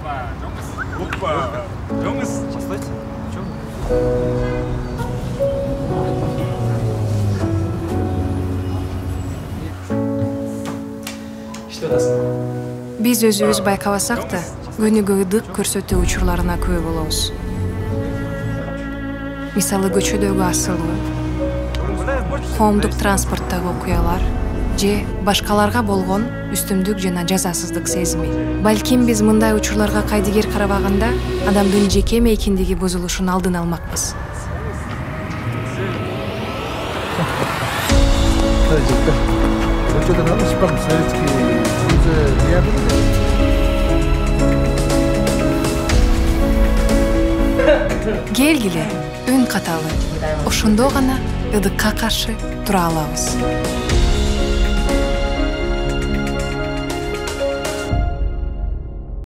Опа, жоңыз. Бастайт. Что атасың? Биз өзүбүз байкабасак да, күнүгө ыдык көрсөтүү учурларына күбө болобуз. Мисалы көчөдөгү асылуу, коомдук транспорттогу окуялар же башкаларга болгон үстүмдүк жана жазасыздык сезими. Балким биз мындай учурларга кайдыгер карабаганда адамдын жеке мейкиндиги бузулушун алдын алмакпыз. Что-то надо шпам советские уже не было. Келгиле, үн каталы. Ошондо гана ыдыкка каршы тура алабыз.